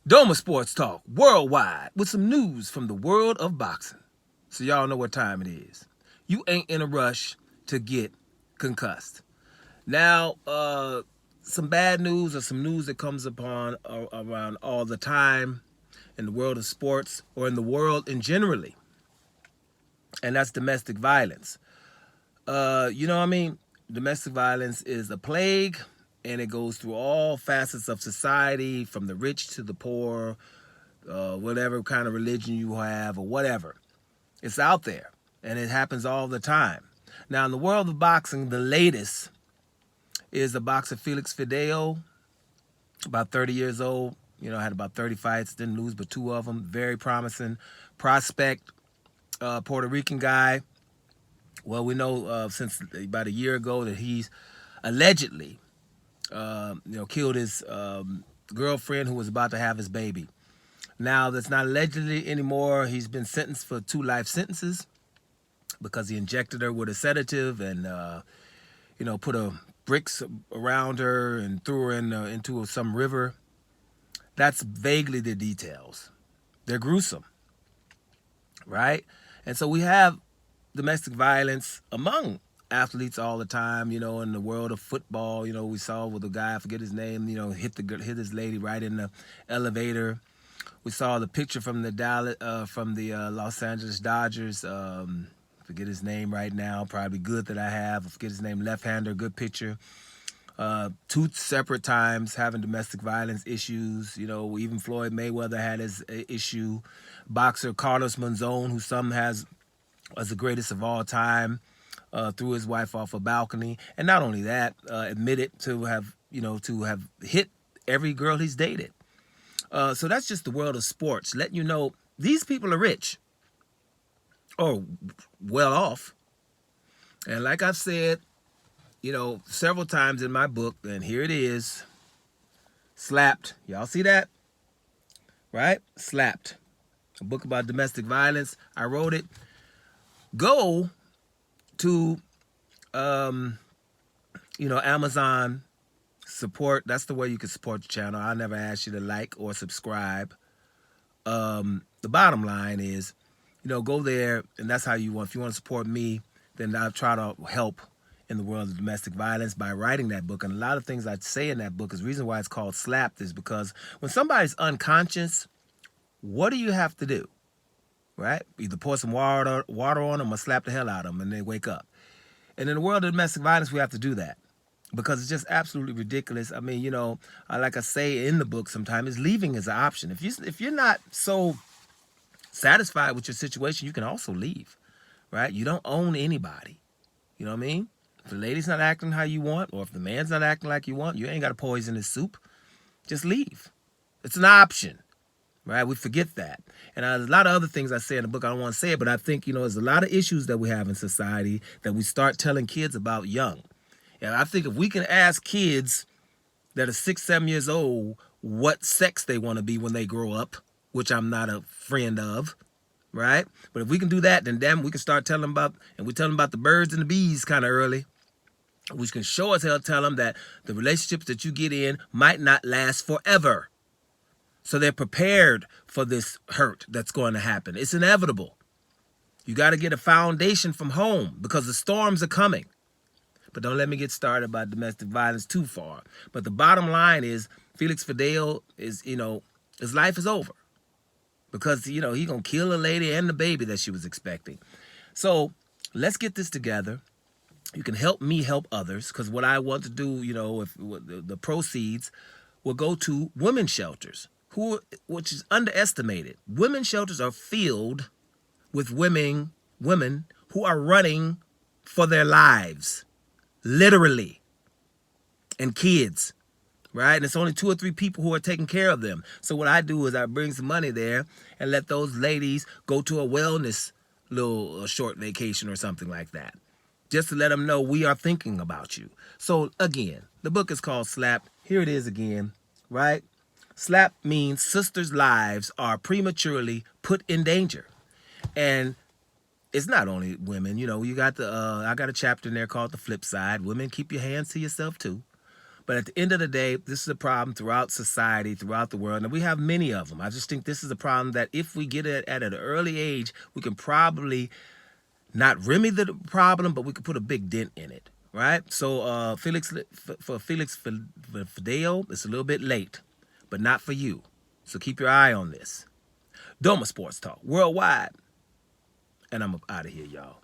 Doma Sports Talk worldwide with some news from the world of boxing. So y'all know what time it is. You ain't in a rush to get concussed. Now, some bad news or some news that comes upon around all the time in the world of sports or in the world in generally, and that's domestic violence. You know what I mean? Domestic violence is a plague, and it goes through all facets of society, from the rich to the poor, whatever kind of religion you have or whatever. It's out there, and it happens all the time. Now, in the world of boxing, the latest is the boxer Felix Verdejo, about 30 years old. You know, had about 30 fights, didn't lose but two of them. Very promising prospect, Puerto Rican guy. Well, we know since about a year ago that he's allegedly, killed his girlfriend who was about to have his baby. Now, that's not allegedly anymore. He's been sentenced for 2 life sentences because he injected her with a sedative and, put bricks around her and threw her into some river. That's vaguely the details. They're gruesome, right? And so we have domestic violence among athletes all the time, in the world of football. We saw with a guy, I forget his name, hit his lady right in the elevator. We saw the picture from the Los Angeles Dodgers. Forget his name right now. Probably good that I have. I forget his name. Left-hander, good picture. 2 separate times having domestic violence issues. Even Floyd Mayweather had his issue. Boxer Carlos Monzon, who some has as the greatest of all time, threw his wife off a balcony, and not only that, admitted to have hit every girl he's dated. So that's just the world of sports, letting you know these people are rich or well off. And like I've said, several times in my book, and here it is, Slapped. Y'all see that? Right? Slapped. A book about domestic violence. I wrote it. Go to, Amazon. Support. That's the way you can support the channel. I never ask you to like or subscribe. The bottom line is, go there, and that's how you want. If you want to support me, then I'll try to help in the world of domestic violence by writing that book. And a lot of things I say in that book is the reason why it's called Slapped is because when somebody's unconscious, what do you have to do? Right? Either pour some water on them or slap the hell out of them and they wake up. And in the world of domestic violence, we have to do that because it's just absolutely ridiculous. I mean, like I say in the book sometimes, leaving is an option. If you're not so satisfied with your situation, you can also leave, right? You don't own anybody. You know what I mean? If the lady's not acting how you want, or if the man's not acting like you want, you ain't got to poison his soup. Just leave. It's an option, right? We forget that. And there's a lot of other things I say in the book. I don't want to say it, but I think, there's a lot of issues that we have in society that we start telling kids about young. And I think if we can ask kids that are 6, 7 years old what sex they want to be when they grow up, which I'm not a friend of, right? But if we can do that, then damn, we can start telling them about, and we tell them about the birds and the bees kind of early. We can show as hell tell them that the relationships that you get in might not last forever. So they're prepared for this hurt that's going to happen. It's inevitable. You got to get a foundation from home because the storms are coming. But don't let me get started about domestic violence too far. But the bottom line is Felix Verdejo is, his life is over. Because, he's going to kill a lady and the baby that she was expecting. So let's get this together. You can help me help others. Because what I want to do, if the proceeds will go to women's shelters, which is underestimated. Women's shelters are filled with women who are running for their lives. Literally. And kids. Right? And it's only 2 or 3 people who are taking care of them. So what I do is I bring some money there and let those ladies go to a wellness little short vacation or something like that. Just to let them know we are thinking about you. So again, the book is called Slap. Here it is again. Right? Slap means sisters' lives are prematurely put in danger. And it's not only women. You got I got a chapter in there called The Flip Side. Women, keep your hands to yourself too. But at the end of the day, this is a problem throughout society, throughout the world, and we have many of them. I just think this is a problem that if we get it at an early age, we can probably not remedy the problem, but we could put a big dent in it, right? So Felix Verdejo, it's a little bit late, but not for you. So keep your eye on this. Doma Sports Talk worldwide, and I'm out of here, y'all.